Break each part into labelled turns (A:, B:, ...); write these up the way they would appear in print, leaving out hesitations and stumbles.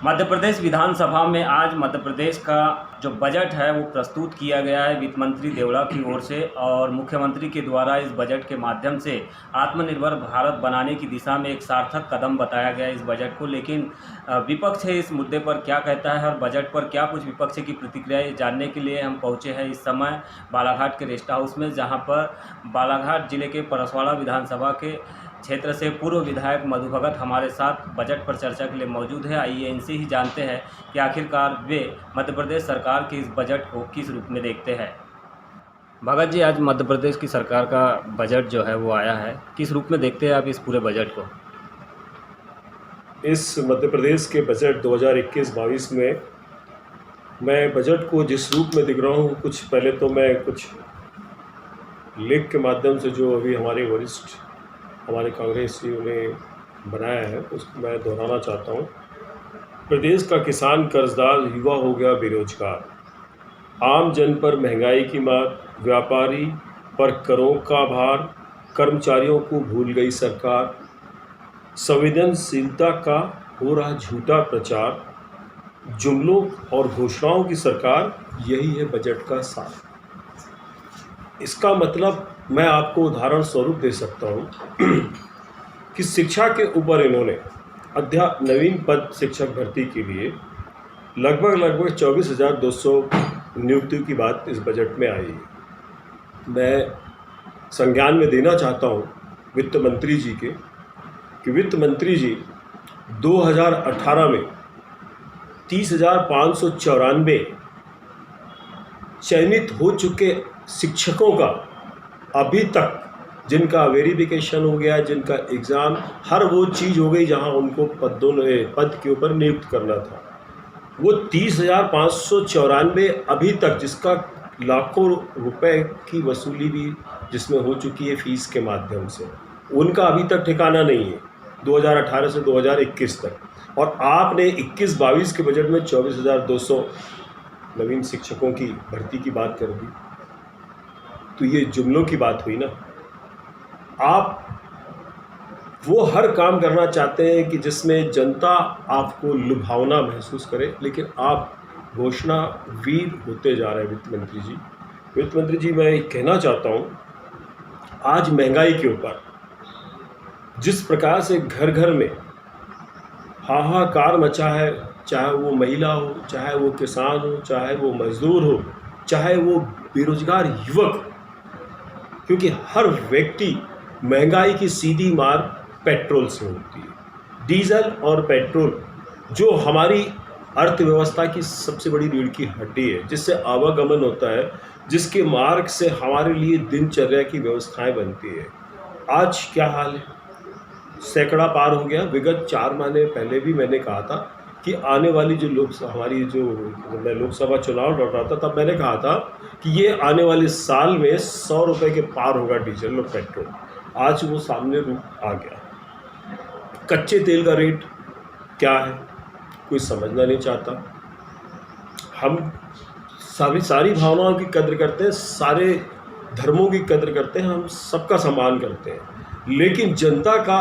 A: मध्य प्रदेश विधानसभा में आज मध्य प्रदेश का जो बजट है वो प्रस्तुत किया गया है वित्त मंत्री देवड़ा की ओर से, और मुख्यमंत्री के द्वारा इस बजट के माध्यम से आत्मनिर्भर भारत बनाने की दिशा में एक सार्थक कदम बताया गया इस बजट को। लेकिन विपक्ष है इस मुद्दे पर क्या कहता है और बजट पर क्या कुछ विपक्ष की प्रतिक्रियाएं जानने के लिए हम पहुंचे हैं इस समय बालाघाट के रेस्ट हाउस में, जहां पर बालाघाट जिले के परसवाड़ा विधानसभा के क्षेत्र से पूर्व विधायक मधु भगत हमारे साथ बजट पर चर्चा के लिए मौजूद है। आइए इनसे ही जानते हैं कि आखिरकार वे मध्य प्रदेश सरकार के इस बजट को किस रूप में देखते हैं। भगत जी, आज मध्य प्रदेश की सरकार का बजट जो है वो आया है, किस रूप में देखते हैं आप इस पूरे बजट को?
B: इस मध्य प्रदेश के बजट 2021-22 में मैं बजट को जिस रूप में दिख रहा हूँ, कुछ पहले तो मैं कुछ लेख के माध्यम से जो अभी हमारे वरिष्ठ हमारे कांग्रेसियों ने बनाया है उसको मैं दोहराना चाहता हूँ। प्रदेश का किसान कर्जदार, युवा हो गया बेरोजगार, आम जन पर महंगाई की मार, व्यापारी पर करों का भार, कर्मचारियों को भूल गई सरकार, संवेदनशीलता का हो रहा झूठा प्रचार, जुमलों और घोषणाओं की सरकार, यही है बजट का सार। इसका मतलब मैं आपको उदाहरण स्वरूप दे सकता हूँ कि शिक्षा के ऊपर इन्होंने नवीन पद शिक्षक भर्ती के लिए लगभग 24,200 नियुक्तियों की बात इस बजट में आई है। मैं संज्ञान में देना चाहता हूँ वित्त मंत्री जी के कि वित्त मंत्री जी 2018 में 30,594 चयनित हो चुके शिक्षकों का अभी तक, जिनका वेरिफिकेशन हो गया, जिनका एग्ज़ाम, हर वो चीज़ हो गई जहां उनको पद के ऊपर नियुक्त करना था, वो 30,594 अभी तक, जिसका लाखों रुपए की वसूली भी जिसमें हो चुकी है फीस के माध्यम से, उनका अभी तक ठिकाना नहीं है 2018 से 2021 तक। और आपने 21-22 के बजट में 24,200 नवीन शिक्षकों की भर्ती की बात कर दी, तो ये जुमलों की बात हुई ना। आप वो हर काम करना चाहते हैं कि जिसमें जनता आपको लुभावना महसूस करे, लेकिन आप घोषणा वीर होते जा रहे हैं वित्त मंत्री जी। वित्त मंत्री जी, मैं कहना चाहता हूँ, आज महंगाई के ऊपर जिस प्रकार से घर घर में हाहाकार मचा है, चाहे वो महिला हो, चाहे वो किसान हो, चाहे वो मजदूर हो, चाहे वो बेरोजगार युवक, क्योंकि हर व्यक्ति, महंगाई की सीधी मार पेट्रोल से होती है। डीजल और पेट्रोल जो हमारी अर्थव्यवस्था की सबसे बड़ी रीढ़ की हड्डी है, जिससे आवागमन होता है, जिसके मार्ग से हमारे लिए दिनचर्या की व्यवस्थाएं बनती है, आज क्या हाल है? सैकड़ा पार हो गया। विगत 4 महीने पहले भी मैंने कहा था कि आने वाली जो मैं लोकसभा चुनाव लड़ रहा था, तब मैंने कहा था कि ये आने वाले साल में 100 रुपये के पार होगा डीजल और पेट्रोल। आज वो सामने रूप आ गया। कच्चे तेल का रेट क्या है, कोई समझना नहीं चाहता। हम सारी भावनाओं की कद्र करते हैं, सारे धर्मों की कद्र करते हैं, हम सबका सम्मान करते हैं, लेकिन जनता का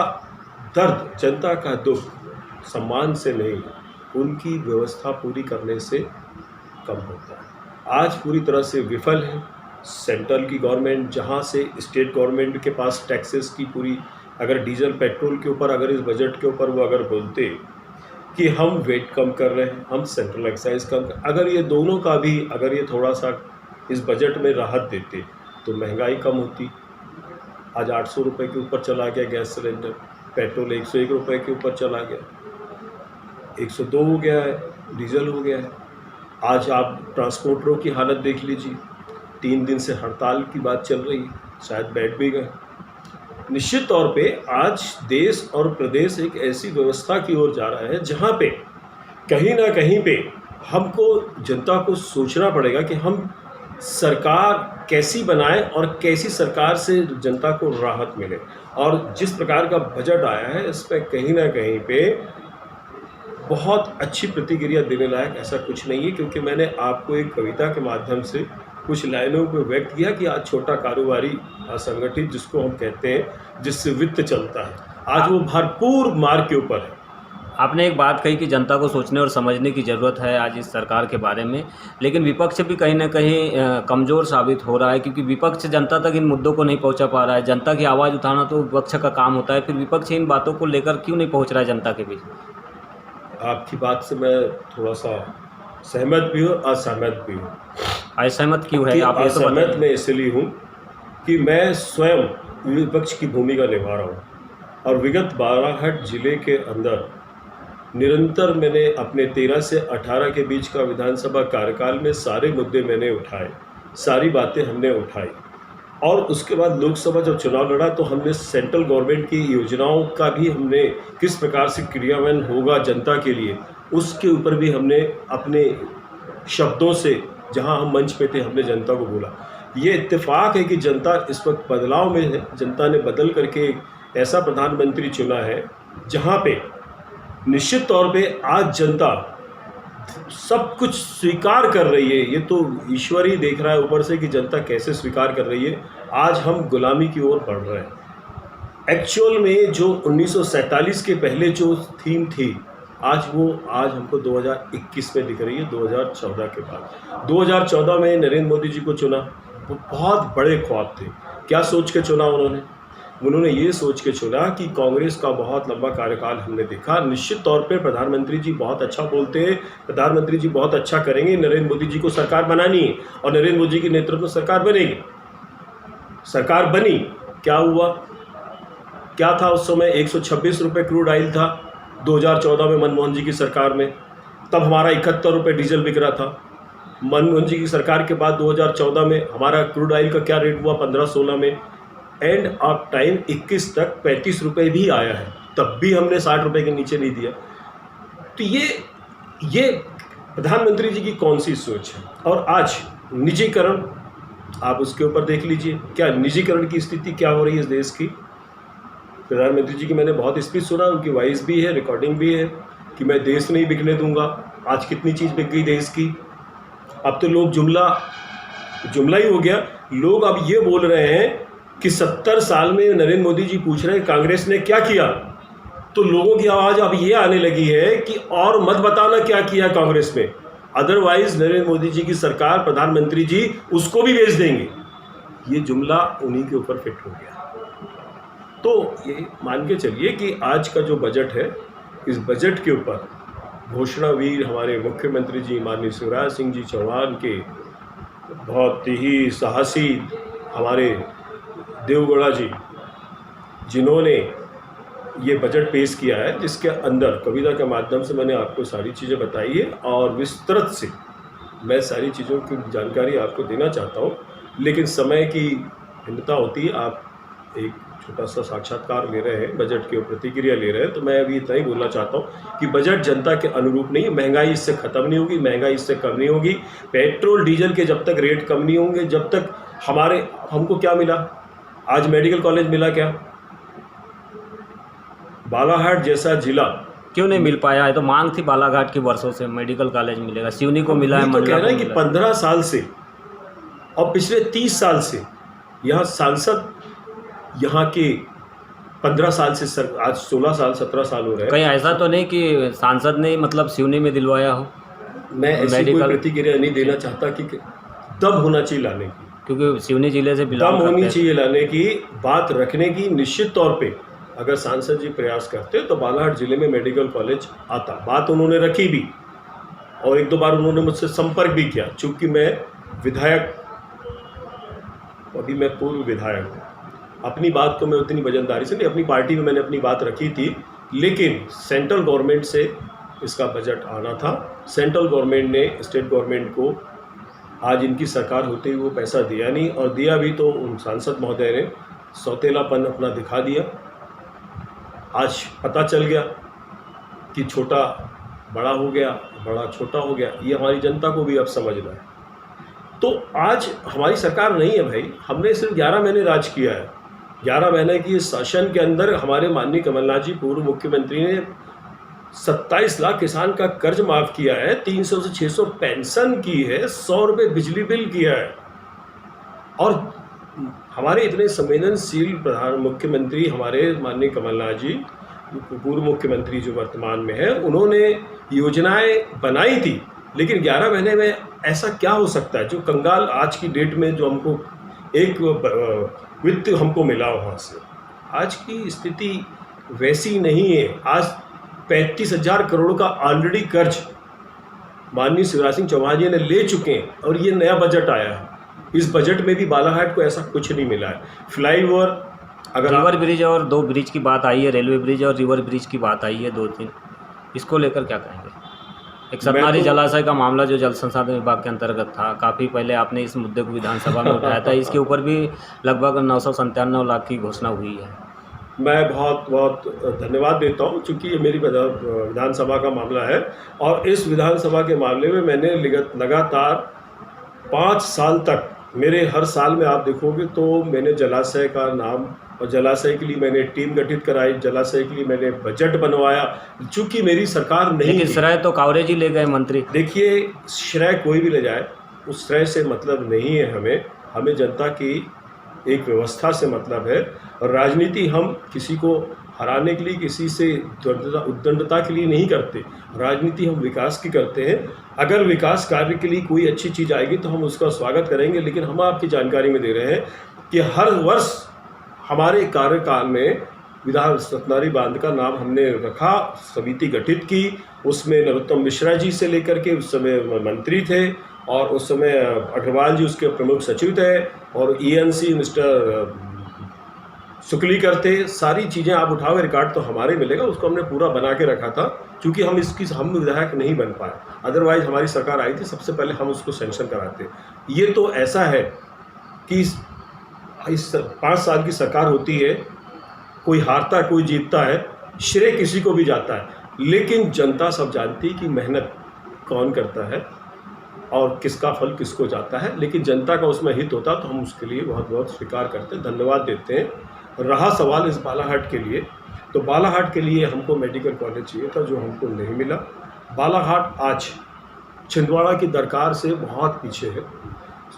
B: दर्द, जनता का दुख सम्मान से नहीं, उनकी व्यवस्था पूरी करने से कम होता है। आज पूरी तरह से विफल है सेंट्रल की गवर्नमेंट, जहां से स्टेट गवर्नमेंट के पास टैक्सेस की पूरी, अगर डीजल पेट्रोल के ऊपर, अगर इस बजट के ऊपर वो अगर बोलते कि हम वेट कम कर रहे हैं, हम सेंट्रल एक्साइज कम कर, अगर ये दोनों का भी, अगर ये थोड़ा सा इस बजट में राहत देते तो महंगाई कम होती। आज 800 रुपये के ऊपर चला गया गैस सिलेंडर, पेट्रोल 101 रुपये के ऊपर चला गया, 102 हो गया है, डीजल हो गया है। आज आप ट्रांसपोर्टरों की हालत देख लीजिए, 3 दिन से हड़ताल की बात चल रही है, शायद बैठ भी गए। निश्चित तौर पे आज देश और प्रदेश एक ऐसी व्यवस्था की ओर जा रहा है जहाँ पे कहीं ना कहीं पे हमको, जनता को सोचना पड़ेगा कि हम सरकार कैसी बनाएं और कैसी सरकार से जनता को राहत मिले। और जिस प्रकार का बजट आया है, इस पर कहीं ना कहीं पे बहुत अच्छी प्रतिक्रिया देने लायक ऐसा कुछ नहीं है, क्योंकि मैंने आपको एक कविता के माध्यम से कुछ लाइनों को व्यक्त किया कि आज छोटा कारोबारी, असंगठित जिसको हम कहते हैं, जिससे वित्त चलता है, आज वो भरपूर मार के ऊपर है।
A: आपने एक बात कही कि जनता को सोचने और समझने की ज़रूरत है आज इस सरकार के बारे में, लेकिन विपक्ष भी कहीं न कहीं कमज़ोर साबित हो रहा है, क्योंकि विपक्ष जनता तक इन मुद्दों को नहीं पहुंचा पा रहा है। जनता की आवाज़ उठाना तो विपक्ष का काम होता है, फिर विपक्ष इन बातों को लेकर क्यों नहीं पहुंच रहा है जनता के बीच?
B: आपकी बात से मैं थोड़ा सा सहमत भी हूँ, असहमत भी हूँ।
A: असहमत क्यों है
B: कि
A: आप ये तो
B: असहमत
A: बताइए।
B: मैं इसलिए हूँ कि मैं स्वयं विपक्ष की भूमिका निभा रहा हूँ और विगत बालाघाट जिले के अंदर निरंतर मैंने अपने 13 से 18 के बीच का विधानसभा कार्यकाल में सारे मुद्दे मैंने उठाए, सारी बातें हमने उठाई और उसके बाद लोकसभा जब चुनाव लड़ा तो हमने सेंट्रल गवर्नमेंट की योजनाओं का भी हमने किस प्रकार से क्रियान्वयन होगा जनता के लिए, उसके ऊपर भी हमने अपने शब्दों से जहां हम मंच पे थे हमने जनता को बोला। ये इत्तेफाक है कि जनता इस वक्त बदलाव में है, जनता ने बदल करके एक ऐसा प्रधानमंत्री चुना है जहां पे निश्चित तौर पे आज जनता सब कुछ स्वीकार कर रही है। ये तो ईश्वर ही देख रहा है ऊपर से कि जनता कैसे स्वीकार कर रही है। आज हम गुलामी की ओर बढ़ रहे हैं। एक्चुअल में जो 1947 के पहले जो थीम थी आज हमको 2021 में दिख रही है, 2014 के बाद। 2014 में नरेंद्र मोदी जी को चुना, वो बहुत बड़े ख्वाब थे। क्या सोच के चुना उन्होंने ये सोच के चुना कि कांग्रेस का बहुत लंबा कार्यकाल हमने देखा, निश्चित तौर पे प्रधानमंत्री जी बहुत अच्छा बोलते हैं, प्रधानमंत्री जी बहुत अच्छा करेंगे, नरेंद्र मोदी जी को सरकार बनानी है और नरेंद्र मोदी के नेतृत्व में सरकार बनेगी। सरकार बनी, क्या हुआ, क्या था उस समय? 126 रुपये क्रूड ऑयल था 2014 में मनमोहन जी की सरकार में, तब हमारा 71 रुपये डीजल बिक रहा था। मनमोहन जी की सरकार के बाद 2014 में हमारा क्रूड ऑयल का क्या रेट हुआ? 15-16 में, एंड ऑफ टाइम 21 तक 35 रुपये भी आया है, तब भी हमने 60 रुपये के नीचे नहीं दिया। तो ये प्रधानमंत्री जी की कौन सी सोच है? और आज निजीकरण, आप उसके ऊपर देख लीजिए क्या निजीकरण की स्थिति क्या हो रही है इस देश की। प्रधानमंत्री जी की मैंने बहुत स्पीच सुना, उनकी वॉइस भी है, रिकॉर्डिंग भी है कि मैं देश नहीं बिकने दूंगा। आज कितनी चीज़ बिक गई देश की। अब तो लोग जुमला ही हो गया। लोग अब ये बोल रहे हैं कि 70 साल में नरेंद्र मोदी जी पूछ रहे हैं कांग्रेस ने क्या किया, तो लोगों की आवाज़ अब ये आने लगी है कि और मत बताना क्या किया कांग्रेस में, अदरवाइज नरेंद्र मोदी जी की सरकार, प्रधानमंत्री जी उसको भी बेच देंगे। ये जुमला उन्हीं के ऊपर फिट हो गया। तो ये मान के चलिए कि आज का जो बजट है, इस बजट के ऊपर घोषणावीर हमारे मुख्यमंत्री जी माननीय शिवराज सिंह जी चौहान के बहुत ही साहसी हमारे देवगौड़ा जी, जिन्होंने ये बजट पेश किया है, जिसके अंदर कविता के माध्यम से मैंने आपको सारी चीज़ें बताई है और विस्तृत से मैं सारी चीज़ों की जानकारी आपको देना चाहता हूँ, लेकिन समय की भिन्नता होती है। आप एक छोटा सा साक्षात्कार ले रहे हैं, बजट की प्रतिक्रिया ले रहे हैं, तो मैं अभी इतना ही बोलना चाहता हूँ कि बजट जनता के अनुरूप नहीं है। महंगाई इससे ख़त्म नहीं होगी, महंगाई इससे कम नहीं होगी। पेट्रोल डीजल के जब तक रेट कम नहीं होंगे, जब तक हमको क्या मिला आज? मेडिकल कॉलेज मिला क्या? बालाघाट जैसा जिला
A: क्यों नहीं मिल पाया है? तो मांग थी बालाघाट की वर्षों से, मेडिकल कॉलेज मिलेगा, सिवनी को मिला है,
B: तो कह
A: मंडला
B: रहे
A: को
B: हैं कि
A: मिला है।
B: 15 साल से और पिछले 30 साल से यहाँ सांसद, यहाँ के 15 साल से आज 16 साल 17 साल हो रहे हैं।
A: कहीं ऐसा तो नहीं कि सांसद ने मतलब सिवनी में दिलवाया हो?
B: मैं ऐसी कोई प्रतिक्रिया नहीं देना चाहता कि दम होना चाहिए लाने की,
A: क्योंकि सिवनी जिले से
B: दम
A: बिलोंग करते
B: होनी
A: हैं।
B: चाहिए लाने की, बात रखने की। निश्चित तौर पे अगर सांसद जी प्रयास करते तो बालाघाट जिले में मेडिकल कॉलेज आता। बात उन्होंने रखी भी और एक दो बार उन्होंने मुझसे संपर्क भी किया। चूँकि मैं विधायक, अभी मैं पूर्व विधायक हूँ, अपनी बात को मैं उतनी वजनदारी से नहीं, अपनी पार्टी में मैंने अपनी बात रखी थी, लेकिन सेंट्रल गवर्नमेंट से इसका बजट आना था। सेंट्रल गवर्नमेंट ने स्टेट गवर्नमेंट को आज इनकी सरकार होते हुए वो पैसा दिया नहीं, और दिया भी तो उन सांसद महोदय ने सौतेलापन अपना दिखा दिया। आज पता चल गया कि छोटा बड़ा हो गया, बड़ा छोटा हो गया। ये हमारी जनता को भी अब समझना है। तो आज हमारी सरकार नहीं है भाई, हमने सिर्फ 11 महीने राज किया है। 11 महीने की शासन के अंदर हमारे माननीय कमलनाथ जी पूर्व मुख्यमंत्री ने 27 लाख किसान का कर्ज माफ़ किया है, 300 से 600 पेंशन की है, 100 रुपये बिजली बिल किया है। और हमारे इतने संवेदनशील प्रधान मुख्यमंत्री हमारे माननीय कमलनाथ जी पूर्व मुख्यमंत्री जो वर्तमान में है, उन्होंने योजनाएं बनाई थी, लेकिन 11 महीने में ऐसा क्या हो सकता है जो कंगाल आज की डेट में जो हमको एक वित्त हमको मिला वहाँ से, आज की स्थिति वैसी नहीं है। आज 35,000 करोड़ का ऑलरेडी कर्ज माननीय शिवराज सिंह चौहान जी ने ले चुके हैं और ये नया बजट आया है। इस बजट में भी बालाघाट को ऐसा कुछ नहीं मिला है। फ्लाईओवर अगर
A: रिवर ब्रिज और 2 ब्रिज की बात आई है, रेलवे ब्रिज और रिवर ब्रिज की बात आई है 2-3, इसको लेकर क्या कहेंगे? एक सतनारी जलाशय का मामला जो जल संसाधन विभाग के अंतर्गत था, काफ़ी पहले आपने इस मुद्दे को विधानसभा में उठाया था, इसके ऊपर भी लगभग 997 लाख की घोषणा हुई है।
B: मैं बहुत बहुत धन्यवाद देता हूं, क्योंकि ये मेरी विधानसभा का मामला है और इस विधानसभा के मामले में मैंने लगातार 5 साल तक, मेरे हर साल में आप देखोगे तो मैंने जलाशय का नाम और जलाशय के लिए मैंने टीम गठित कराई, जलाशय के लिए मैंने बजट बनवाया, चूँकि मेरी सरकार नहीं।
A: लेकिन श्रेय तो कावरे जी ले गए मंत्री।
B: देखिए, श्रेय कोई भी ले जाए, उस श्रेय से मतलब नहीं है हमें जनता की एक व्यवस्था से मतलब है। और राजनीति हम किसी को हराने के लिए, किसी से उद्दंडता के लिए नहीं करते। राजनीति हम विकास की करते हैं। अगर विकास कार्य के लिए कोई अच्छी चीज़ आएगी तो हम उसका स्वागत करेंगे, लेकिन हम आपकी जानकारी में दे रहे हैं कि हर वर्ष हमारे कार्यकाल में विधान सतनारी बांध का नाम हमने रखा, समिति गठित की, उसमें नरोत्तम मिश्रा जी से लेकर के उस समय मंत्री थे और उस समय अग्रवाल जी उसके प्रमुख सचिव थे और ENC मिस्टर शुक्लीकर थे। सारी चीज़ें आप उठाओगे रिकॉर्ड तो हमारे मिलेगा, उसको हमने पूरा बना के रखा था, क्योंकि हम विधायक नहीं बन पाए। अदरवाइज हमारी सरकार आई थी, सबसे पहले हम उसको सैंक्शन कराते। ये तो ऐसा है कि इस 5 साल की सरकार होती है, कोई हारता है कोई जीतता है, श्रेय किसी को भी जाता है, लेकिन जनता सब जानती है कि मेहनत कौन करता है और किसका फल किसको जाता है। लेकिन जनता का उसमें हित होता तो हम उसके लिए बहुत बहुत स्वीकार करते हैं, धन्यवाद देते हैं। रहा सवाल इस बालाघाट के लिए, तो बालाघाट के लिए हमको मेडिकल कॉलेज चाहिए था, जो हमको नहीं मिला। बालाघाट आज छिंदवाड़ा की दरकार से बहुत पीछे है।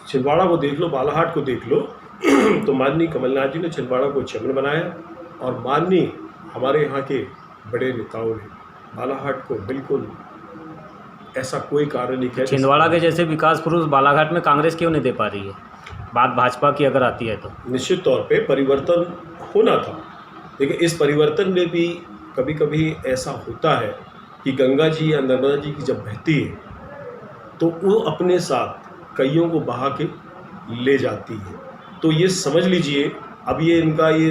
B: छिंदवाड़ा को देख लो, बालाघाट को देख लो, तो माननीय कमलनाथ जी ने छिंदवाड़ा को चेयरमैन बनाया और माननीय हमारे यहाँ के बड़े नेताओं ने बालाघाट को बिल्कुल ऐसा कोई कार्य नहीं किया।
A: छिंदवाड़ा के जैसे विकास पुरुष बालाघाट में कांग्रेस क्यों नहीं दे पा रही है? बात भाजपा की अगर आती है तो
B: निश्चित तौर पे परिवर्तन होना था, लेकिन इस परिवर्तन में भी कभी कभी ऐसा होता है कि गंगा जी या नर्मदा जी की जब बहती है तो वो अपने साथ कईयों को बहा के ले जाती है। तो ये समझ लीजिए, अब ये इनका ये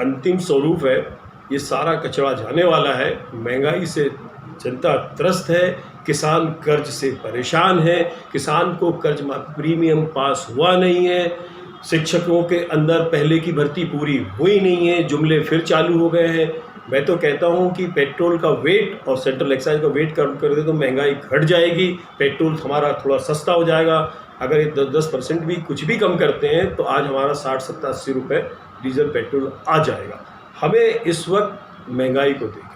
B: अंतिम स्वरूप है। ये सारा कचरा जाने वाला है। महंगाई से जनता त्रस्त है, किसान कर्ज से परेशान है, किसान को कर्ज प्रीमियम पास हुआ नहीं है, शिक्षकों के अंदर पहले की भर्ती पूरी हुई नहीं है, जुमले फिर चालू हो गए हैं। मैं तो कहता हूं कि पेट्रोल का वेट और सेंट्रल एक्साइज का वेट कम कर दे तो महंगाई घट जाएगी, पेट्रोल हमारा थोड़ा सस्ता हो जाएगा। अगर ये 10% भी कुछ भी कम करते हैं तो आज हमारा 60-70-80 रुपये डीजल पेट्रोल आ जाएगा। हमें इस वक्त महंगाई को देखना है।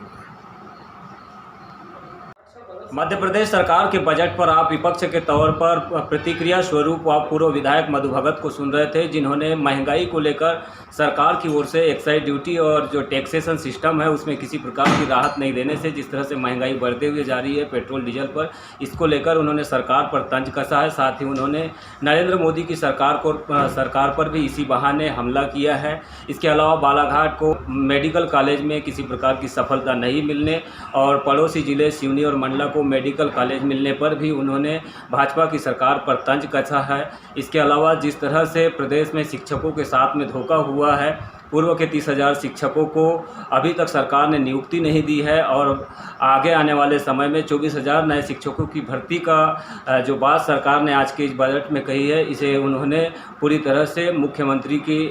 A: मध्य प्रदेश सरकार के बजट पर आप विपक्ष के तौर पर प्रतिक्रिया स्वरूप आप पूर्व विधायक मधु भगत को सुन रहे थे, जिन्होंने महंगाई को लेकर सरकार की ओर से एक्साइज ड्यूटी और जो टैक्सेशन सिस्टम है उसमें किसी प्रकार की राहत नहीं देने से जिस तरह से महंगाई बढ़ते हुए जा रही है पेट्रोल डीजल पर, इसको लेकर उन्होंने सरकार पर तंज कसा है। साथ ही उन्होंने नरेंद्र मोदी की सरकार पर भी इसी बहाने हमला किया है। इसके अलावा बालाघाट को मेडिकल कॉलेज में किसी प्रकार की सफलता नहीं मिलने और पड़ोसी जिले सिवनी और मंडला को मेडिकल कॉलेज मिलने पर भी उन्होंने भाजपा की सरकार पर तंज कसा है। इसके अलावा जिस तरह से प्रदेश में शिक्षकों के साथ में धोखा हुआ है, पूर्व के 30,000 शिक्षकों को अभी तक सरकार ने नियुक्ति नहीं दी है और आगे आने वाले समय में 24,000 नए शिक्षकों की भर्ती का जो बात सरकार ने आज के इस बजट में कही है, इसे उन्होंने पूरी तरह से मुख्यमंत्री की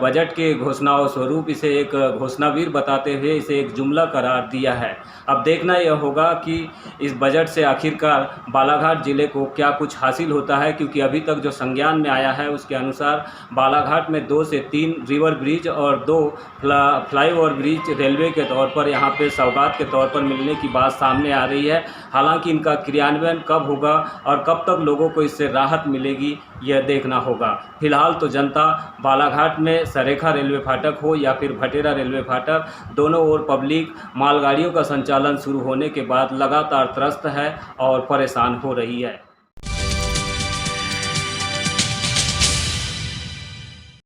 A: बजट के घोषणाओं स्वरूप इसे एक घोषणावीर बताते हुए इसे एक जुमला करार दिया है। अब देखना यह होगा कि इस बजट से आखिरकार बालाघाट ज़िले को क्या कुछ हासिल होता है, क्योंकि अभी तक जो संज्ञान में आया है उसके अनुसार बालाघाट में 2 से 3 रिवर ब्रिज और 2 फ्लाईओवर ब्रिज रेलवे के तौर पर यहाँ पे सौगात के तौर पर मिलने की बात सामने आ रही है। हालांकि इनका क्रियान्वयन कब होगा और कब तक लोगों को इससे राहत मिलेगी यह देखना होगा। फिलहाल तो जनता बालाघाट साथ में सरेखा रेलवे फाटक हो या फिर भटेरा रेलवे फाटक, दोनों ओर पब्लिक मालगाड़ियों का संचालन शुरू होने के बाद लगातार त्रस्त है और परेशान हो रही है।